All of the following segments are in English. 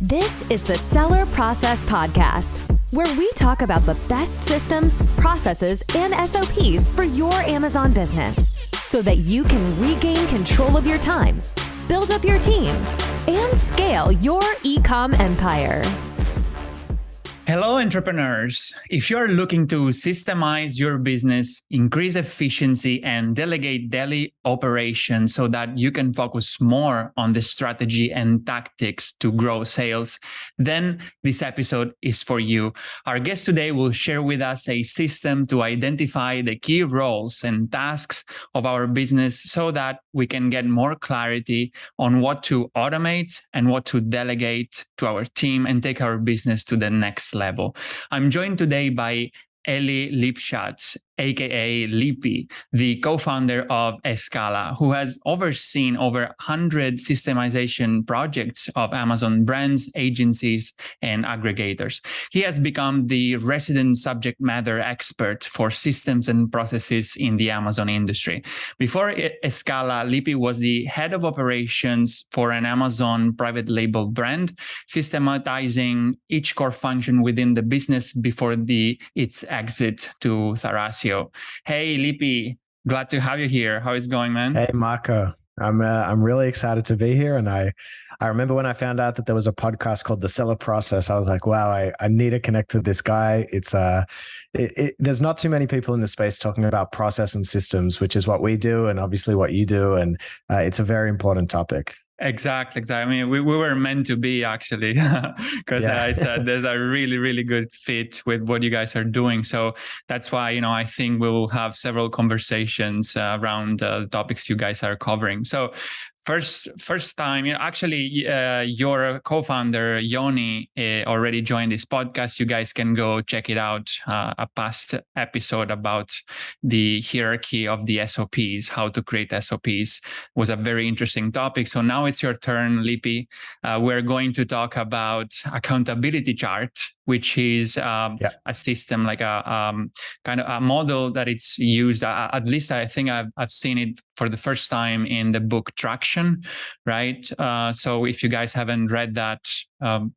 This is the Seller Process Podcast, where we talk about the best systems, processes, and SOPs for your Amazon business so that you can regain control of your time, build up your team, and scale your e-com empire. Hello, entrepreneurs. If you're looking to systemize your business, increase efficiency, and delegate daily operations so that you can focus more on the strategy and tactics to grow sales, then this episode is for you. Our guest today will share with us a system to identify the key roles and tasks of our business so that we can get more clarity on what to automate and what to delegate to our team and take our business to the next level. I'm joined today by Eli Lipshatz, aka Lippy, the co-founder of Escala, who has overseen over 100 systemization projects of Amazon brands, agencies, and aggregators. He has become the resident subject matter expert for systems and processes in the Amazon industry. Before Escala, Lippy was the head of operations for an Amazon private label brand, systematizing each core function within the business before its exit to Thrasio. Hey, Lippy, glad to have you here. How is it going, man? Hey, Marco. I'm really excited to be here. And I remember when I found out that there was a podcast called The Seller Process, I was like, wow, I need to connect with this guy. There's not too many people in the space talking about process and systems, which is what we do and obviously what you do. And it's a very important topic. Exactly. I mean, we were meant to be actually, because there's a really, really good fit with what you guys are doing. So that's why, I think we will have several conversations around the topics you guys are covering. So first time, your co-founder, Yoni, already joined this podcast. You guys can go check it out. A past episode about the hierarchy of the SOPs, how to create SOPs was a very interesting topic. So now it's your turn, Lippy. We're going to talk about accountability chart, which is a system, like a kind of a model that it's used. At least I think I've seen it for the first time in the book Traction, right? So if you guys haven't read that,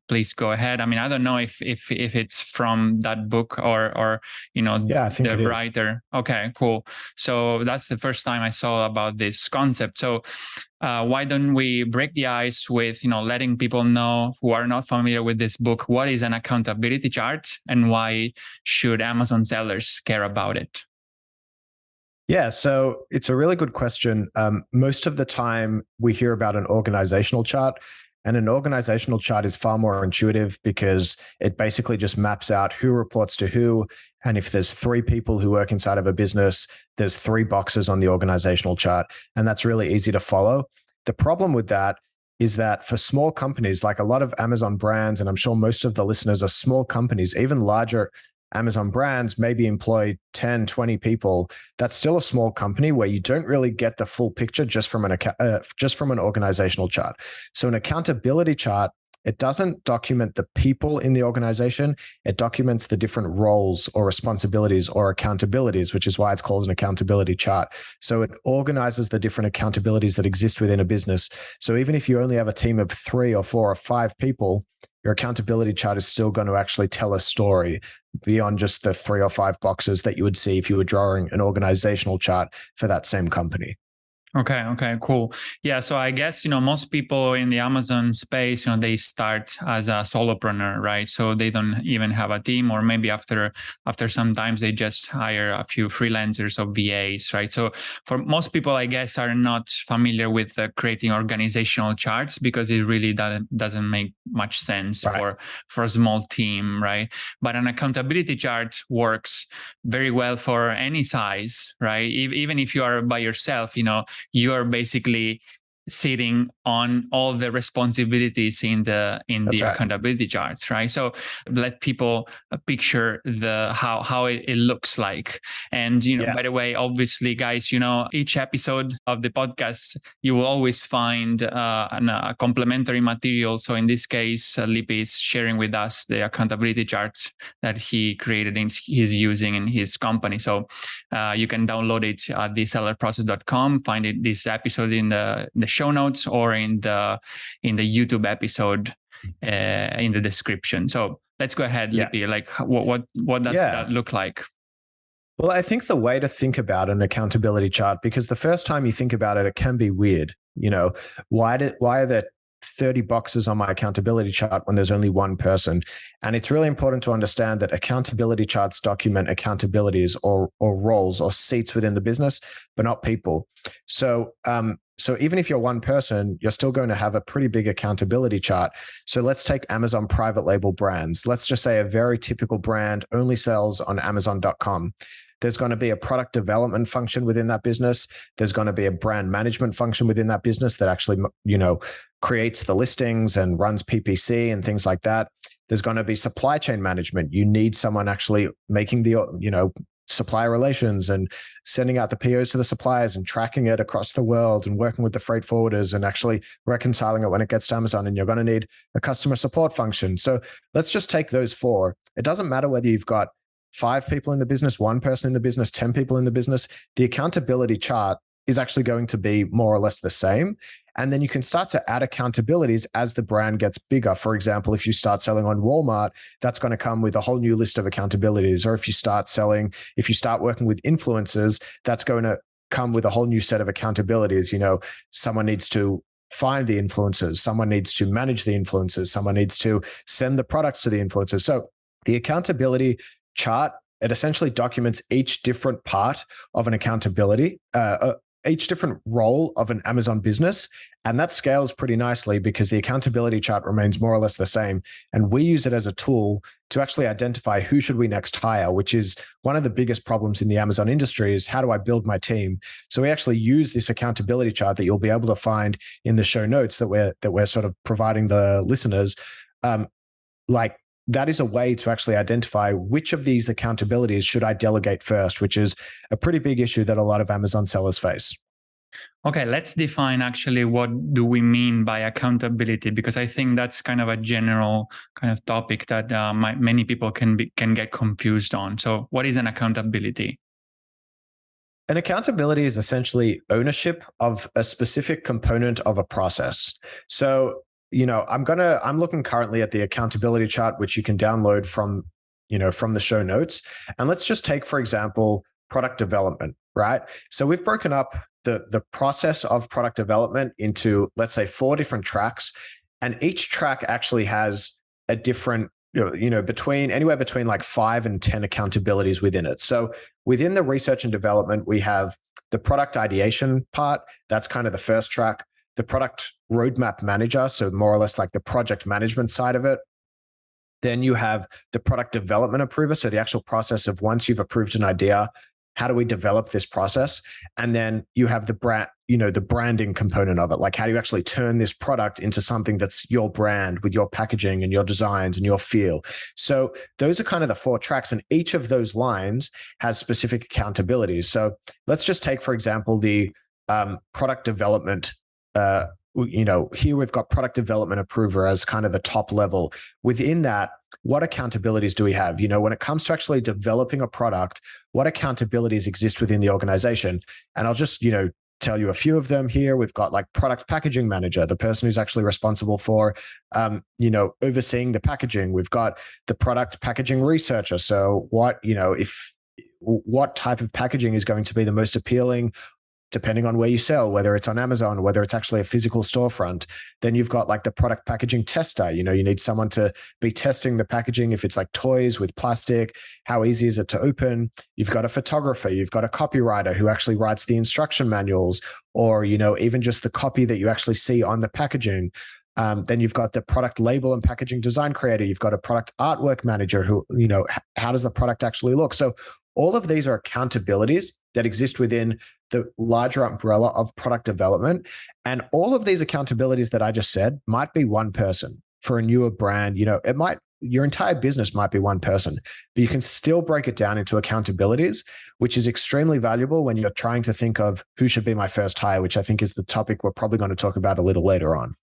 please go ahead. I mean, I don't know if it's from that book or I think the writer. Okay, cool. So that's the first time I saw about this concept. So why don't we break the ice with letting people know who are not familiar with this book, what is an accountability chart and why should Amazon sellers care about it? Yeah, so it's a really good question. Most of the time we hear about an organizational chart, and an organizational chart is far more intuitive because it basically just maps out who reports to who. And if there's 3 people who work inside of a business, there's 3 boxes on the organizational chart. And that's really easy to follow. The problem with that is that for small companies, like a lot of Amazon brands, and I'm sure most of the listeners are small companies, even larger Amazon brands maybe employ 10, 20 people. That's still a small company where you don't really get the full picture just from an organizational chart. So an accountability chart, it doesn't document the people in the organization. It documents the different roles or responsibilities or accountabilities, which is why it's called an accountability chart. So it organizes the different accountabilities that exist within a business. So even if you only have a team of 3 or 4 or 5 people, your accountability chart is still going to actually tell a story beyond just the 3 or 5 boxes that you would see if you were drawing an organizational chart for that same company. Okay, cool. Yeah, so I guess, most people in the Amazon space, they start as a solopreneur, right? So they don't even have a team, or maybe after some times they just hire a few freelancers or VAs, right? So for most people, I guess, are not familiar with creating organizational charts because it really doesn't make much sense for a small team, right? But an accountability chart works very well for any size, right? Even if you are by yourself, you are basically sitting on all the responsibilities in the accountability charts, right? So let people picture how it looks like. And by the way, obviously, guys, each episode of the podcast, you will always find a complementary material. So in this case, Lippy is sharing with us the accountability charts that he created and he's using in his company. So you can download it at thesellerprocess.com, find this episode in the show notes or in the YouTube episode in the description. So let's go ahead, Lippy. Like what does that look like? Well, I think the way to think about an accountability chart, because the first time you think about it, it can be weird. Why are there 30 boxes on my accountability chart when there's only one person? And it's really important to understand that accountability charts document accountabilities or roles or seats within the business, but not people. So even if you're one person, you're still going to have a pretty big accountability chart. So let's take Amazon private label brands. Let's just say a very typical brand only sells on Amazon.com. There's going to be a product development function within that business. There's going to be a brand management function within that business that actually, creates the listings and runs PPC and things like that. There's going to be supply chain management. You need someone actually making the, supplier relations and sending out the POs to the suppliers and tracking it across the world and working with the freight forwarders and actually reconciling it when it gets to Amazon. And you're going to need a customer support function. So let's just take those 4. It doesn't matter whether you've got 5 people in the business, 1 person in the business, 10 people in the business. The accountability chart is actually going to be more or less the same. And then you can start to add accountabilities as the brand gets bigger. For example, if you start selling on Walmart, that's going to come with a whole new list of accountabilities. Or if you start working with influencers, that's going to come with a whole new set of accountabilities. Someone needs to find the influencers, someone needs to manage the influencers, someone needs to send the products to the influencers. So the accountability chart, it essentially documents each different part of an accountability, each different role of an Amazon business. And that scales pretty nicely because the accountability chart remains more or less the same. And we use it as a tool to actually identify who should we next hire, which is one of the biggest problems in the Amazon industry is how do I build my team? So we actually use this accountability chart that you'll be able to find in the show notes that we're sort of providing the listeners. That is a way to actually identify which of these accountabilities should I delegate first, which is a pretty big issue that a lot of Amazon sellers face. Okay, let's define actually what do we mean by accountability, because I think that's kind of a general kind of topic that many people can get confused on. So what is an accountability? An accountability is essentially ownership of a specific component of a process. So I'm looking currently at the accountability chart, which you can download from the show notes. And let's just take, for example, product development, right? So we've broken up the process of product development into, let's say, 4 different tracks. And each track actually has a different, anywhere between like 5 and 10 accountabilities within it. So within the research and development, we have the product ideation part. That's kind of the first track. The product roadmap manager, so more or less like the project management side of it. Then you have the product development approver, so the actual process of once you've approved an idea, how do we develop this process? And then you have the brand, the branding component of it. Like how do you actually turn this product into something that's your brand with your packaging and your designs and your feel? So those are kind of the 4 tracks, and each of those lines has specific accountabilities. So let's just take, for example, the product development. Here we've got product development approver as kind of the top level. Within that, what accountabilities do we have? When it comes to actually developing a product, what accountabilities exist within the organization? And I'll just, tell you a few of them here. We've got like product packaging manager, the person who's actually responsible for, overseeing the packaging. We've got the product packaging researcher. So what type of packaging is going to be the most appealing depending on where you sell, whether it's on Amazon or whether it's actually a physical storefront. Then you've got like the product packaging tester. You need someone to be testing the packaging. If it's like toys with plastic, how easy is it to open? You've got a photographer, you've got a copywriter who actually writes the instruction manuals, or, even just the copy that you actually see on the packaging. Then you've got the product label and packaging design creator. You've got a product artwork manager who, how does the product actually look? So all of these are accountabilities that exist within the larger umbrella of product development. And all of these accountabilities that I just said might be one person. For a newer brand, your entire business might be one person, but you can still break it down into accountabilities, which is extremely valuable when you're trying to think of who should be my first hire, which I think is the topic we're probably going to talk about a little later on.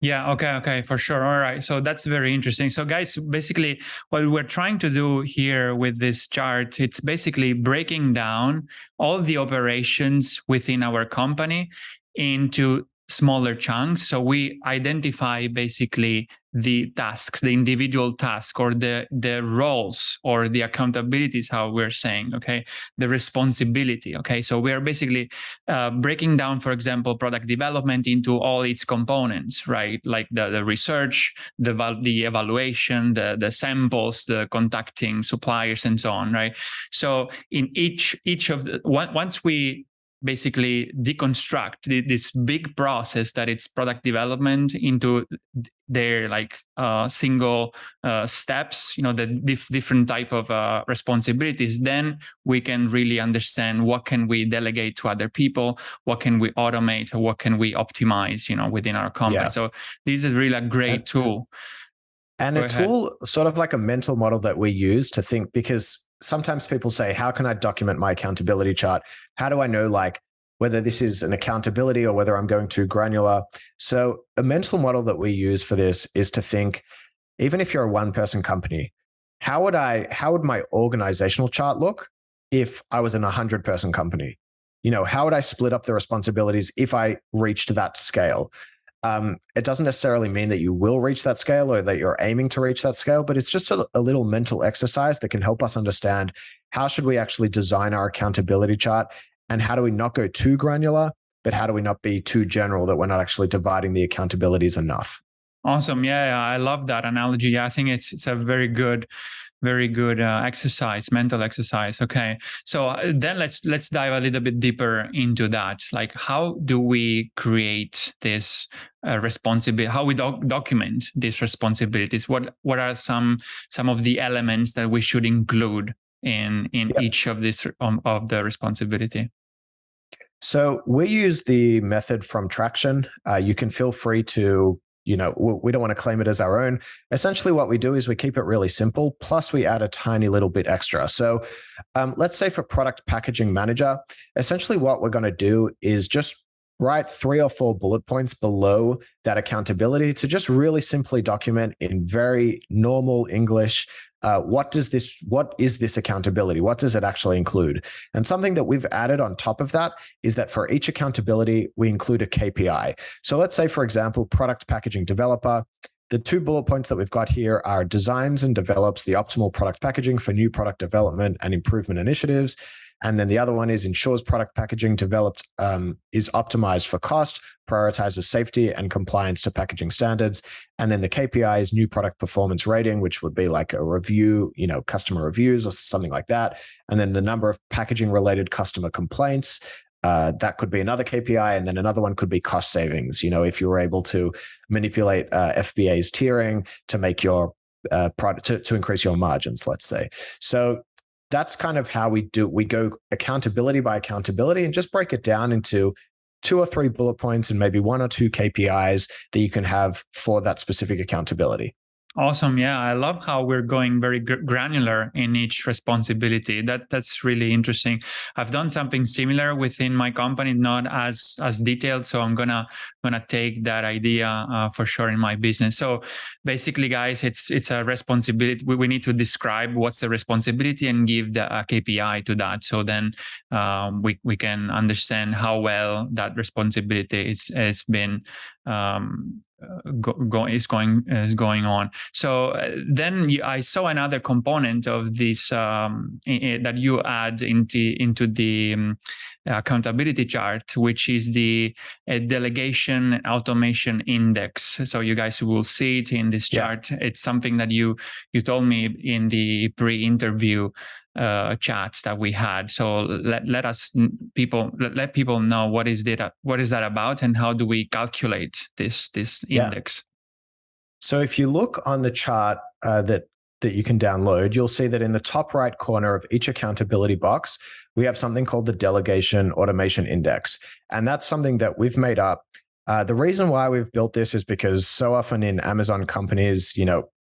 Yeah. Okay. For sure. All right. So that's very interesting. So guys, basically what we're trying to do here with this chart, it's basically breaking down all the operations within our company into smaller chunks. So we identify basically the tasks, the individual task, or the roles, or the accountabilities, how we're saying, okay, the responsibility. Okay, so we are basically breaking down, for example, product development into all its components, right? Like the research, the evaluation, the samples, the contacting suppliers, and so on, right? So in each of the once we basically deconstruct this big process that it's product development into their like single steps, the different type of responsibilities, then we can really understand what can we delegate to other people, what can we automate, or what can we optimize, within our company. Yeah. So this is really a great tool. And a tool, sort of like a mental model that we use to think, because sometimes people say, how can I document my accountability chart? How do I know like whether this is an accountability or whether I'm going too granular? So a mental model that we use for this is to think, even if you're a one-person company, how would my organizational chart look if I was in a 100-person company? How would I split up the responsibilities if I reached that scale? It doesn't necessarily mean that you will reach that scale or that you're aiming to reach that scale, but it's just a little mental exercise that can help us understand how should we actually design our accountability chart, and how do we not go too granular, but how do we not be too general that we're not actually dividing the accountabilities enough? Awesome. Yeah, I love that analogy. Yeah, I think it's a very good exercise, mental exercise. Okay, so then let's dive a little bit deeper into that. Like, how do we create this responsibility? How we document these responsibilities? What are some of the elements that we should include in each of this of the responsibility? So we use the method from Traction. You can feel free to. We don't want to claim it as our own. Essentially, what we do is we keep it really simple, plus we add a tiny little bit extra. So let's say for product packaging manager, essentially what we're going to do is just write 3 or 4 bullet points below that accountability to just really simply document in very normal English, what is this accountability? What does it actually include? And something that we've added on top of that is that for each accountability, we include a KPI. So let's say, for example, product packaging developer, the 2 bullet points that we've got here are designs and develops the optimal product packaging for new product development and improvement initiatives. And then the other one is ensures product packaging developed is optimized for cost, prioritizes safety and compliance to packaging standards. And then the KPI is new product performance rating, which would be like a review, customer reviews or something like that. And then the number of packaging related customer complaints. That could be another KPI. And then another one could be cost savings. if you were able to manipulate FBA's tiering to make your product to increase your margins, let's say. So that's kind of how we do. We go accountability by accountability and just break it down into 2 or 3 bullet points and maybe 1 or 2 KPIs that you can have for that specific accountability. Awesome. Yeah, I love how we're going very granular in each responsibility. That's really interesting. I've done something similar within my company, not as detailed. So I'm gonna take that idea for sure in my business. So basically, guys, it's a responsibility. We need to describe what's the responsibility and give the KPI to that. So then we can understand how well that responsibility has been going on. So then I saw another component of this that you add into the accountability chart, which is the delegation automation index. So you guys will see it in this chart. Yeah. It's something that you told me in the pre-interview chats that we had. So let people know what is that about, and how do we calculate this index? So if you look on the chart that you can download, you'll see that in the top right corner of each accountability box, we have something called the Delegation Automation Index. And that's something that we've made up. The reason why we've built this is because so often in Amazon companies,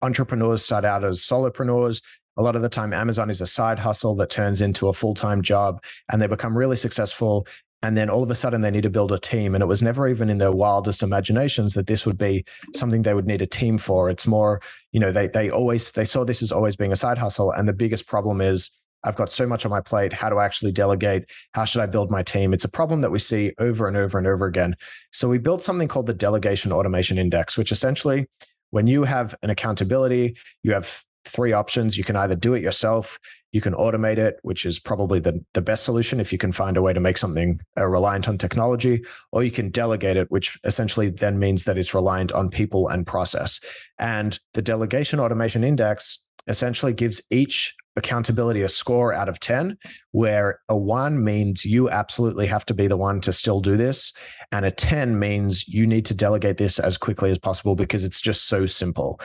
entrepreneurs start out as solopreneurs. A lot of the time, Amazon is a side hustle that turns into a full-time job, and they become really successful. And then all of a sudden they need to build a team. And it was never even in their wildest imaginations that this would be something they would need a team for. It's more, they saw this as always being a side hustle. And the biggest problem is I've got so much on my plate. How do I actually delegate? How should I build my team? It's a problem that we see over and over and over again. So we built something called the Delegation Automation Index, which essentially, when you have an accountability, you have three options. You can either do it yourself, you can automate it, which is probably the best solution if you can find a way to make something reliant on technology, or you can delegate it, which essentially then means that it's reliant on people and process. And the Delegation Automation Index essentially gives each accountability a score out of 10, where a 1 means you absolutely have to be the one to still do this, and a 10 means you need to delegate this as quickly as possible because it's just so simple.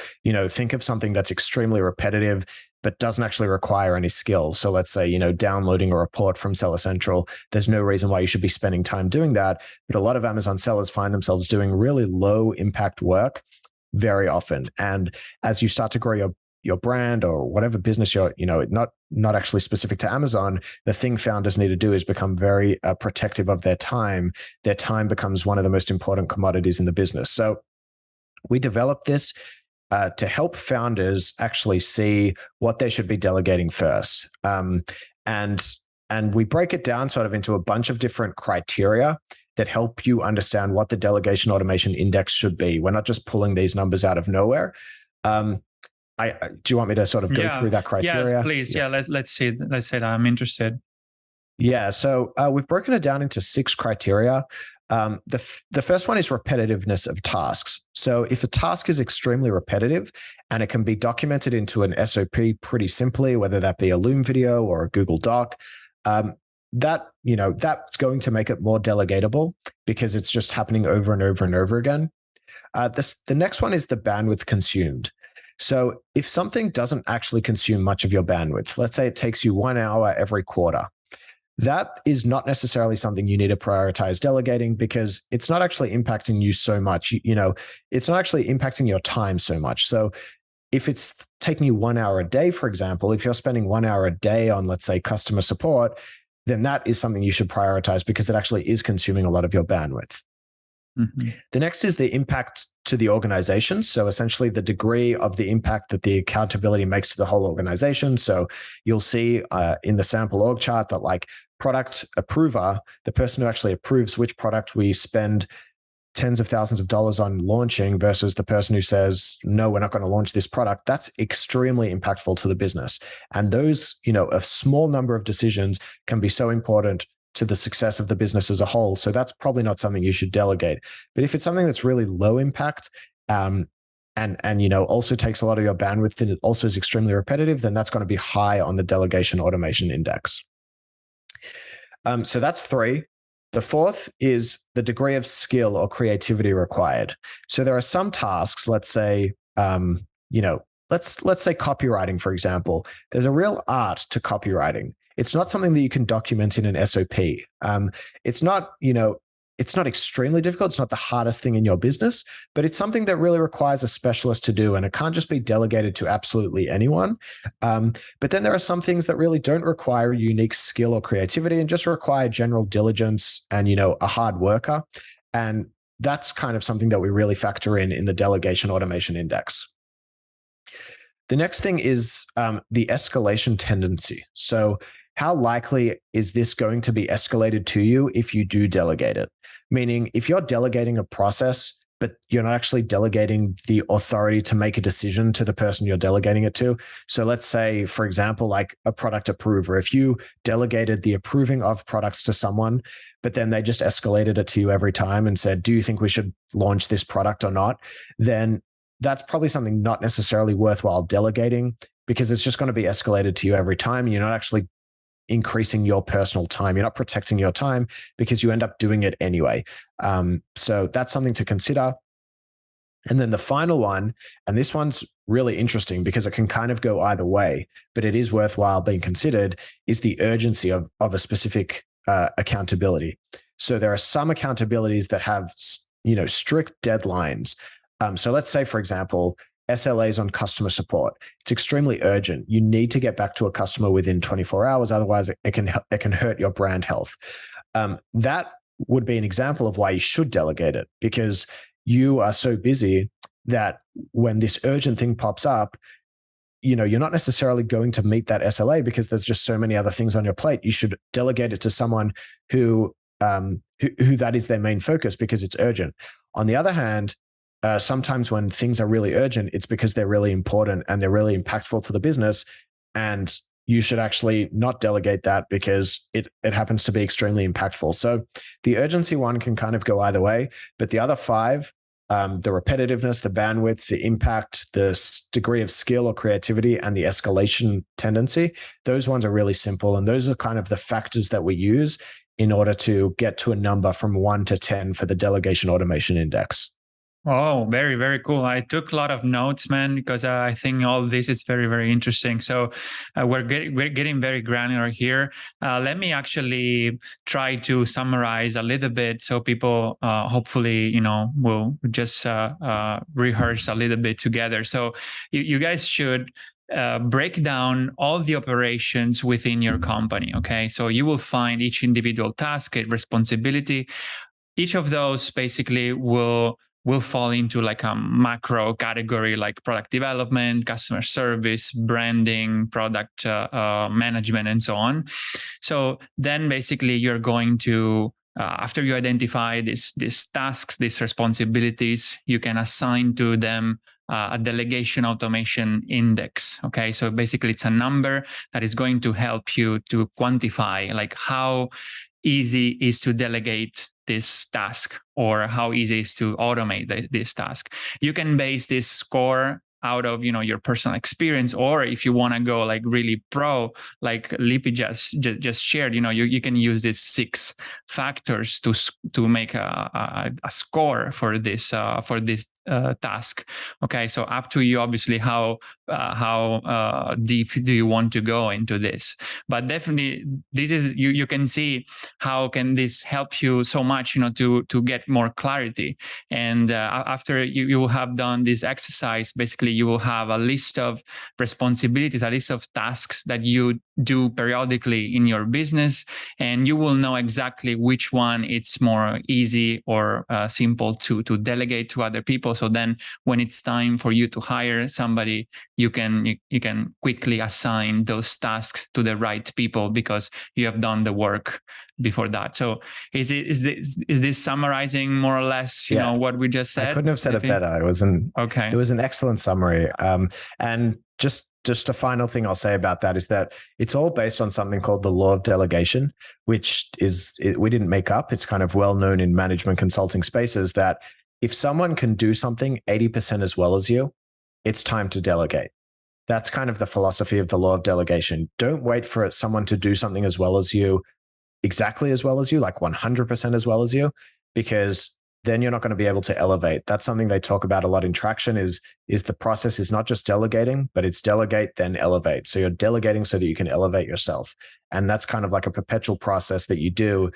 Think of something that's extremely repetitive but doesn't actually require any skill. So let's say, downloading a report from Seller Central. There's no reason why you should be spending time doing that. But a lot of Amazon sellers find themselves doing really low impact work very often. And as you start to grow your brand or whatever business you're, not actually specific to Amazon, the thing founders need to do is become very protective of their time. Their time becomes one of the most important commodities in the business. So we developed this to help founders actually see what they should be delegating first. And we break it down sort of into a bunch of different criteria that help you understand what the Delegation Automation Index should be. We're not just pulling these numbers out of nowhere. Do you want me to sort of go through that criteria? Yes, please. Yeah, let's see that. I'm interested. Yeah, so we've broken it down into 6 criteria. The first one is repetitiveness of tasks. So if a task is extremely repetitive and it can be documented into an SOP pretty simply, whether that be a Loom video or a Google Doc, that's going to make it more delegatable because it's just happening over and over and over again. The next one is the bandwidth consumed. So if something doesn't actually consume much of your bandwidth, let's say it takes you 1 hour every quarter, that is not necessarily something you need to prioritize delegating because it's not actually impacting you so much. It's not actually impacting your time so much. So if it's taking you 1 hour a day, for example, if you're spending 1 hour a day on, let's say, customer support, then that is something you should prioritize because it actually is consuming a lot of your bandwidth. Mm-hmm. The next is the impact to the organization. So essentially the degree of the impact that the accountability makes to the whole organization. So you'll see in the sample org chart that like product approver, the person who actually approves which product we spend tens of thousands of dollars on launching versus the person who says, no, we're not going to launch this product. That's extremely impactful to the business. And those, a small number of decisions can be so important to the success of the business as a whole. So that's probably not something you should delegate. But if it's something that's really low impact, and also takes a lot of your bandwidth and it also is extremely repetitive, then that's going to be high on the Delegation Automation Index. So that's 3. The 4th is the degree of skill or creativity required. So there are some tasks, let's say, let's say copywriting, for example. There's a real art to copywriting. It's not something that you can document in an SOP. It's not extremely difficult. It's not the hardest thing in your business, but it's something that really requires a specialist to do. And it can't just be delegated to absolutely anyone. But then there are some things that really don't require unique skill or creativity and just require general diligence and, a hard worker. And that's kind of something that we really factor in the Delegation Automation Index. The next thing is the escalation tendency. So how likely is this going to be escalated to you if you do delegate it? Meaning, if you're delegating a process, but you're not actually delegating the authority to make a decision to the person you're delegating it to. So let's say, for example, like a product approver, if you delegated the approving of products to someone, but then they just escalated it to you every time and said, do you think we should launch this product or not? Then that's probably something not necessarily worthwhile delegating because it's just going to be escalated to you every time. You're not actually increasing your personal time. You're not protecting your time because you end up doing it anyway. So that's something to consider. And then the final one, and this one's really interesting because it can kind of go either way, but it is worthwhile being considered, is the urgency of a specific accountability. So there are some accountabilities that have, strict deadlines. So let's say, for example, SLAs on customer support. It's extremely urgent. You need to get back to a customer within 24 hours. Otherwise, it can hurt your brand health. That would be an example of why you should delegate it because you are so busy that when this urgent thing pops up, you're not necessarily going to meet that SLA because there's just so many other things on your plate. You should delegate it to someone who that is their main focus because it's urgent. On the other hand, sometimes when things are really urgent, it's because they're really important and they're really impactful to the business. And you should actually not delegate that because it happens to be extremely impactful. So the urgency one can kind of go either way, but the other five, the repetitiveness, the bandwidth, the impact, the degree of skill or creativity, and the escalation tendency, those ones are really simple. And those are kind of the factors that we use in order to get to a number from 1 to 10 for the delegation automation index. Oh, very, very cool. I took a lot of notes, man, because I think all this is very, very interesting. So we're getting very granular here. Let me actually try to summarize a little bit so people hopefully, will just rehearse a little bit together. So you guys should break down all the operations within your company. Okay. So you will find each individual task, a responsibility. Each of those basically will fall into like a macro category, like product development, customer service, branding, product management, and so on. So then basically you're going to, after you identify these tasks, these responsibilities, you can assign to them a delegation automation index. Okay, so basically it's a number that is going to help you to quantify like how easy is to delegate this task or how easy is to automate this task. You can base this score out of your personal experience, or if you want to go like really pro, like Lippy just shared, you can use these 6 factors to make a score for this task. Okay, so up to you, obviously, how deep do you want to go into this? But definitely, this is you can see how can this help you so much, to get more clarity. And after you will have done this exercise, basically you will have a list of responsibilities, a list of tasks that you do periodically in your business, and you will know exactly which one it's more easy or simple to delegate to other people. So then when it's time for you to hire somebody, you can quickly assign those tasks to the right people because you have done the work before that. So is this summarizing more or less what we just said? I couldn't have said it better. It was an excellent summary. And just a final thing I'll say about that is that it's all based on something called the law of delegation, which we didn't make up. It's kind of well known in management consulting spaces that if someone can do something 80% as well as you, it's time to delegate. That's kind of the philosophy of the law of delegation. Don't wait for someone to do something as well as you, exactly as well as you, like 100% as well as you, because then you're not going to be able to elevate. That's something they talk about a lot in Traction is the process is not just delegating, but it's delegate, then elevate. So you're delegating so that you can elevate yourself. And that's kind of like a perpetual process that you do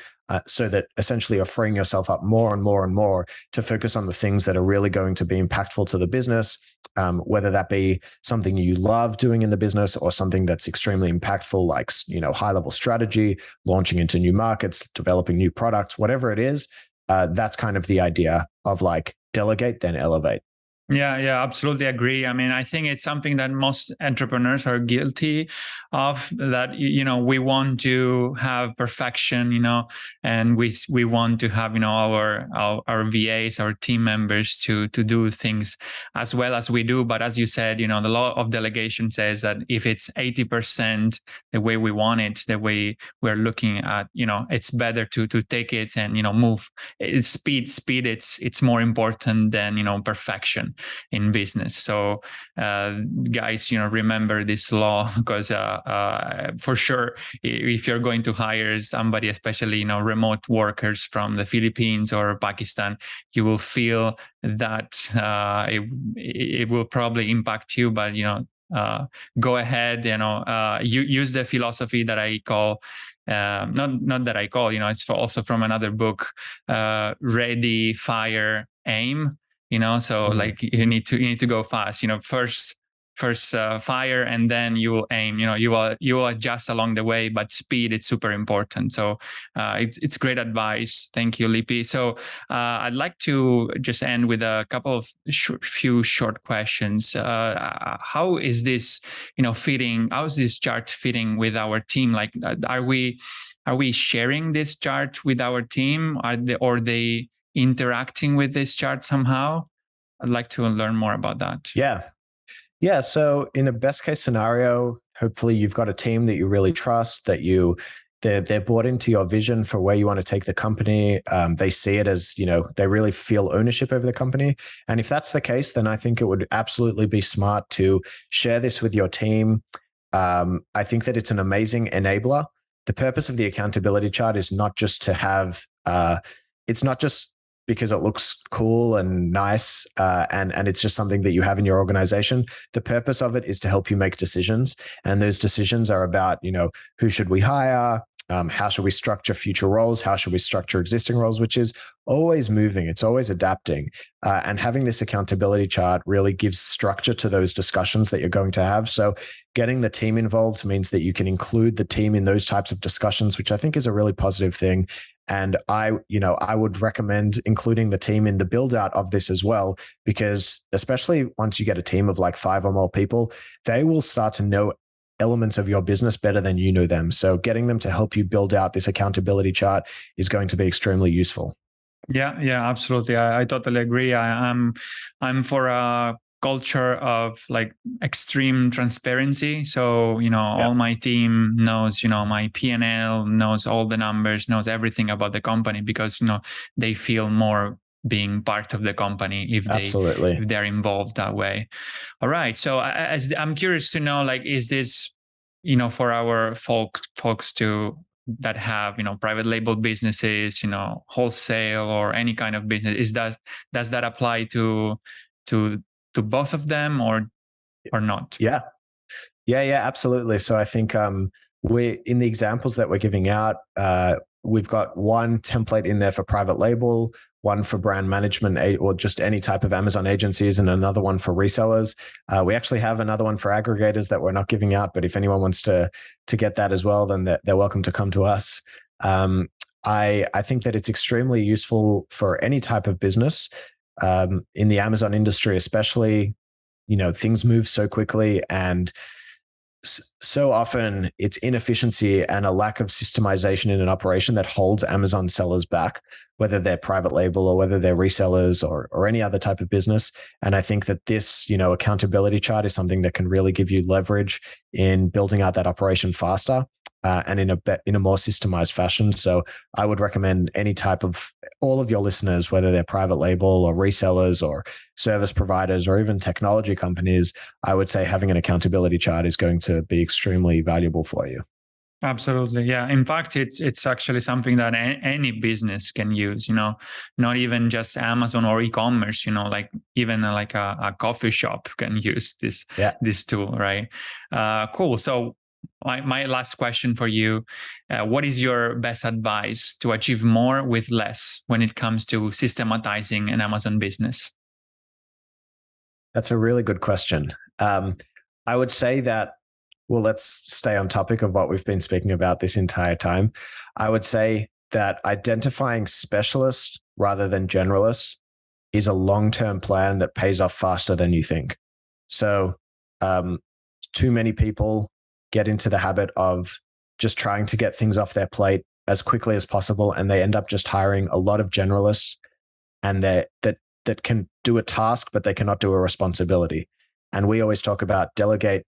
so that essentially you're freeing yourself up more and more and more to focus on the things that are really going to be impactful to the business, whether that be something you love doing in the business or something that's extremely impactful, like, high-level strategy, launching into new markets, developing new products, whatever it is. That's kind of the idea of like delegate, then elevate. Yeah, absolutely agree. I mean, I think it's something that most entrepreneurs are guilty of, that, we want to have perfection, and we want to have, our VAs, our team members to do things as well as we do. But as you said, the law of delegation says that if it's 80% the way we want it, the way we're looking at, it's better to take it and, move. It's speed. It's more important than, perfection in business. So guys, remember this law, because for sure, if you're going to hire somebody, especially remote workers from the Philippines or Pakistan, you will feel that it will probably impact you. But go ahead, you use the philosophy that I call not that I call, it's also from another book, ready, fire, aim. So like you need to go fast. First fire, and then you will aim. You will adjust along the way, but speed is super important. So it's great advice. Thank you, Lippy. So I'd like to just end with a couple of few short questions. How is this fitting? How is this chart fitting with our team? Like, are we sharing this chart with our team? Are they interacting with this chart somehow? I'd like to learn more about that. Yeah. So in a best case scenario, hopefully you've got a team that you really trust, that they're bought into your vision for where you want to take the company. They see it as, they really feel ownership over the company. And if that's the case, then I think it would absolutely be smart to share this with your team. I think that it's an amazing enabler. The purpose of the accountability chart is not just to have, it's not just because it looks cool and nice, and it's just something that you have in your organization. The purpose of it is to help you make decisions. And those decisions are about, who should we hire? How should we structure future roles? How should we structure existing roles, which is always moving. It's always adapting. And having this accountability chart really gives structure to those discussions that you're going to have. So getting the team involved means that you can include the team in those types of discussions, which I think is a really positive thing. And I would recommend including the team in the build out of this as well, because especially once you get a team of like 5 or more people, they will start to know elements of your business better than you know them. So getting them to help you build out this accountability chart is going to be extremely useful. Yeah, absolutely. I totally agree. I'm for a culture of like extreme transparency. So, all my team knows, my P&L, knows all the numbers, knows everything about the company, because, they feel more being part of the company if they're involved that way. All right. So I'm curious to know, like, is this, for our folks that have, private label businesses, wholesale or any kind of business, does that apply to both of them or not? Yeah, absolutely. So I think we're in the examples that we're giving out, we've got one template in there for private label, one for brand management or just any type of Amazon agencies, and another one for resellers. We actually have another one for aggregators that we're not giving out, but if anyone wants to get that as well, then they're welcome to come to us. I think that it's extremely useful for any type of business. In the Amazon industry, especially, things move so quickly, and so often it's inefficiency and a lack of systemization in an operation that holds Amazon sellers back, whether they're private label or whether they're resellers or any other type of business. And I think that this, accountability chart is something that can really give you leverage in building out that operation faster. And in a more systemized fashion. So I would recommend all of your listeners, whether they're private label or resellers or service providers or even technology companies, I would say having an accountability chart is going to be extremely valuable for you. Absolutely. Yeah. In fact, it's actually something that any business can use, not even just Amazon or e-commerce, like even like a coffee shop can use this tool, right? Cool. So my last question for you, what is your best advice to achieve more with less when it comes to systematizing an Amazon business? That's a really good question. I would say that, well, let's stay on topic of what we've been speaking about this entire time. I would say that identifying specialists rather than generalists is a long-term plan that pays off faster than you think. So too many people get into the habit of just trying to get things off their plate as quickly as possible, and they end up just hiring a lot of generalists, and that can do a task, but they cannot do a responsibility. And we always talk about delegate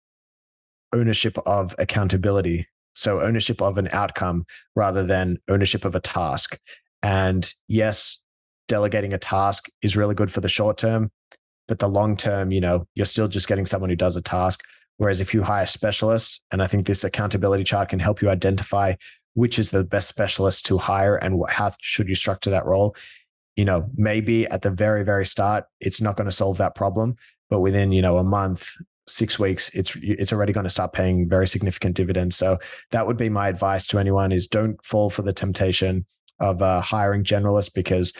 ownership of accountability, so ownership of an outcome rather than ownership of a task. And yes, delegating a task is really good for the short term, but the long term, you're still just getting someone who does a task. Whereas if you hire specialists, and I think this accountability chart can help you identify which is the best specialist to hire and how should you structure that role. Maybe at the very, very start, it's not going to solve that problem, but within, a month, 6 weeks, it's already going to start paying very significant dividends. So that would be my advice to anyone: is don't fall for the temptation of hiring generalists, because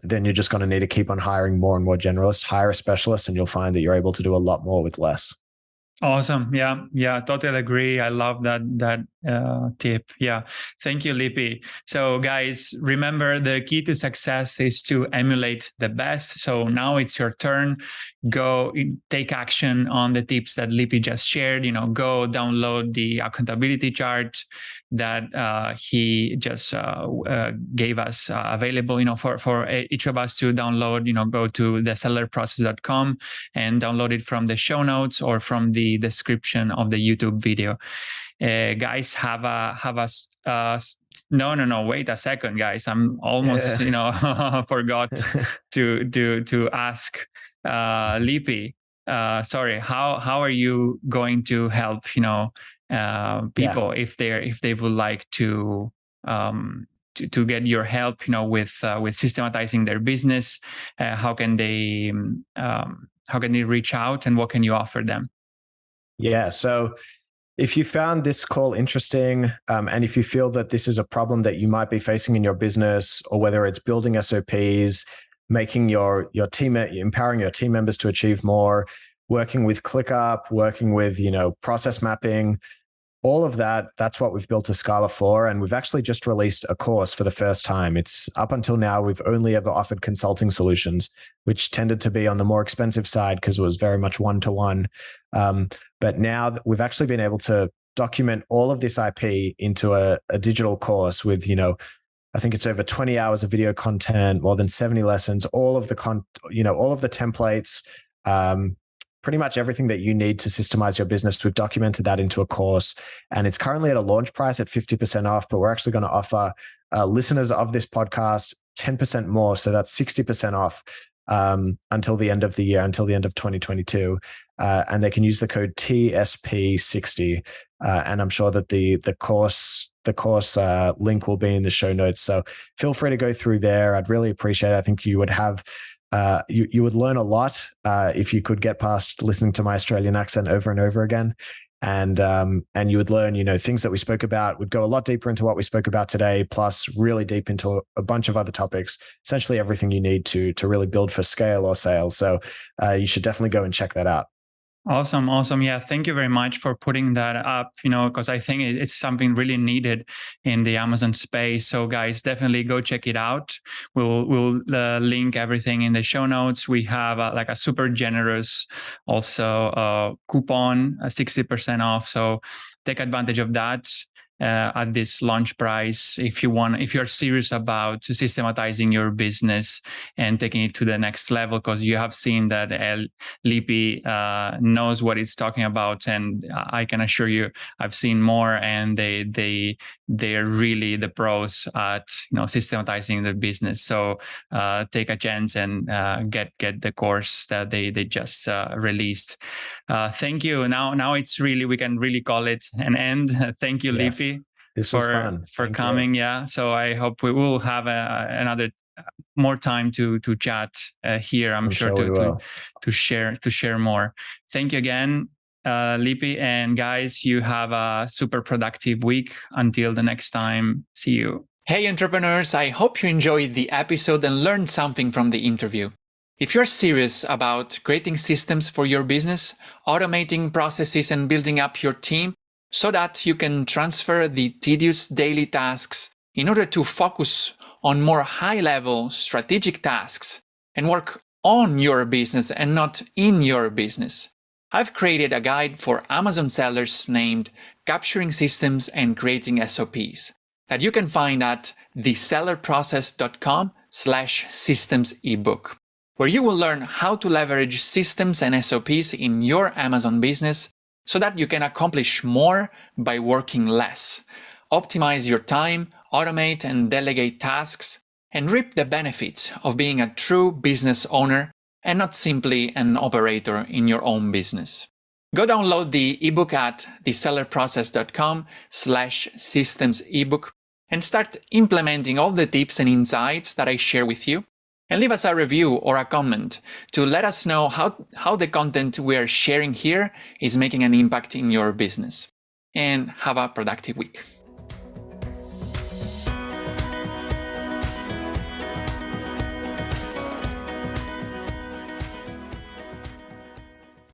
then you're just going to need to keep on hiring more and more generalists. Hire a specialist and you'll find that you're able to do a lot more with less. Awesome. Yeah, totally agree. I love that tip. Yeah, thank you, Lippy. So, guys, remember the key to success is to emulate the best. So now it's your turn. Go take action on the tips that Lippy just shared. Go download the accountability chart that he just gave us available. For each of us to download. Go to thesellerprocess.com and download it from the show notes or from the description of the YouTube video. Guys, have a no, wait a second, guys. I'm almost forgot to ask Lippy. Sorry, how are you going to help people if they would like to get your help with systematizing their business? How can they reach out, and what can you offer them? Yeah, so if you found this call interesting, and if you feel that this is a problem that you might be facing in your business, or whether it's building SOPs, making your team, empowering your team members to achieve more, working with ClickUp, working with process mapping, all of that's what we've built a Scala for. And we've actually just released a course for the first time. It's up until now, we've only ever offered consulting solutions, which tended to be on the more expensive side because it was very much one-to-one. But now we've actually been able to document all of this IP into a digital course with, I think it's over 20 hours of video content, more than 70 lessons, all of the templates, pretty much everything that you need to systemize your business. We've documented that into a course, and it's currently at a launch price at 50% off, but we're actually going to offer listeners of this podcast 10% more. So that's 60% off until the end of the year, until the end of 2022. And they can use the code TSP60. And I'm sure that the course link will be in the show notes. So feel free to go through there. I'd really appreciate it. I think you would have you would learn a lot if you could get past listening to my Australian accent over and over again. And you would learn, things that we spoke about, would go a lot deeper into what we spoke about today, plus really deep into a bunch of other topics, essentially everything you need to really build for scale or sales. So you should definitely go and check that out. Awesome. Yeah, thank you very much for putting that up, because I think it's something really needed in the Amazon space. So guys, definitely go check it out. We'll link everything in the show notes. We have a super generous also coupon, 60% off. So take advantage of that. At this launch price, if you're serious about systematizing your business and taking it to the next level, because you have seen that Lippy knows what it's talking about, and I can assure you, I've seen more, and they're really the pros at systematizing the business. So take a chance and get the course that they just released. Thank you. Now it's really, we can really call it an end. Thank you, Yes. Lippy. This was fun. For coming. Yeah. So I hope we will have another more time to chat here. I'm sure to share more. Thank you again, Lippy, and guys, you have a super productive week. Until the next time, see you. Hey entrepreneurs, I hope you enjoyed the episode and learned something from the interview. If you're serious about creating systems for your business, automating processes and building up your team, so that you can transfer the tedious daily tasks in order to focus on more high-level strategic tasks and work on your business and not in your business, I've created a guide for Amazon sellers named Capturing Systems and Creating SOPs that you can find at thesellerprocess.com/systems ebook, where you will learn how to leverage systems and SOPs in your Amazon business so that you can accomplish more by working less, optimize your time, automate and delegate tasks, and reap the benefits of being a true business owner and not simply an operator in your own business. Go download the ebook at thesellerprocess.com/systems ebook and start implementing all the tips and insights that I share with you. And leave us a review or a comment to let us know how the content we are sharing here is making an impact in your business. And have a productive week.